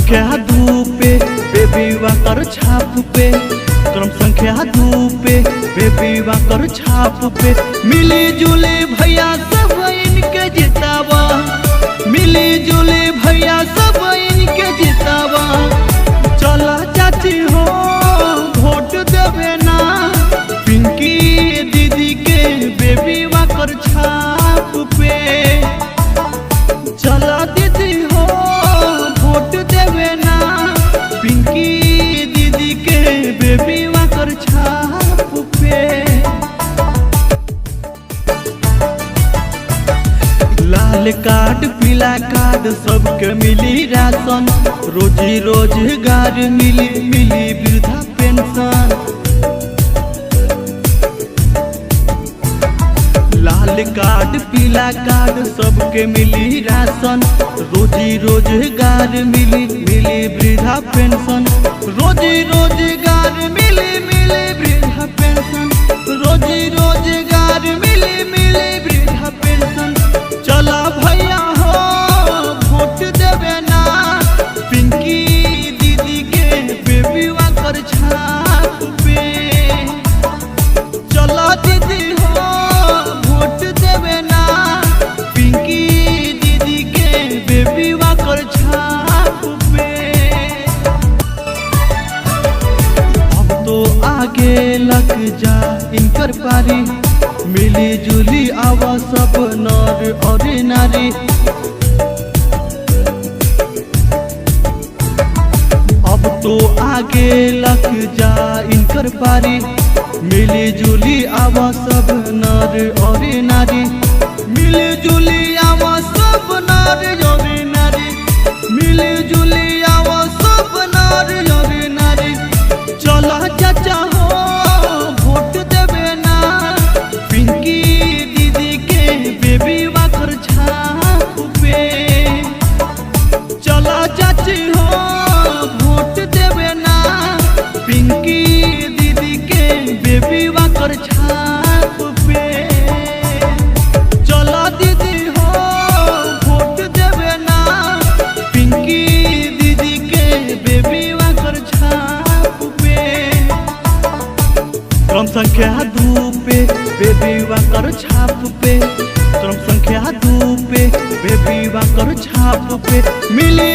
संख्या 2 पे baby walker छाप पे, क्रम संख्या 2 पे बेबी वाकर छाप पे। मिली जुली भैया सब इनके जितावा, मिली जुली भैया सब इनके जितावा। चला चाची हो वोट देवे ना, पिंकी दीदी के बेबी वाकर छाप पे। चला दीदी हो वोट देवे ना, पिंकी दीदी के बेबी वाकर छाप पे। लाल कार्ड पीला कार्ड सबके मिली राशन, रोजी रोजगार मिली मिली वृद्धा पेंशन। लाल कार्ड पीला कार्ड सबके मिली राशन, रोजी रोजगार मिली मिली वृद्धा पेंशन। रोजी रोजगार मिली मिली वृद्धा पेंशन, रोजी रोजगार मिली मिली वृद्धा पेंशन। चला भैया हो वोट देवे ना, पिंकी दीदी के बेबी वाकर छाप पे। चला दीदी हो वोट देवे ना, पिंकी दीदी के बेबी वाकर छाप पे। अब तो आगे लग जा इनकर पारी, मिली जुली आवा सब नर और नारी। अब तो आगे लग जा इनकर पारी, मिली जुली आवा सब नर और नारी। मिली जुली आवा सब नर और नारी, मिली जुली आवा सब नर और नारी। चला चाचा हो वोट देवे ना, पिंकी दीदी के बेबी वाकर छाप पे। चला चाची हो वोट देवे ना, पिंकी दीदी के बेबी वाकर छाप पे। चला दीदी हो वोट देवे ना, पिंकी दीदी के बेबी वाकर छाप पे। क्रम संख्या 2 पे बेबी वाकर छाप पे, क्रम संख्या 2 पे बेबी वाकर छाप पे। मिली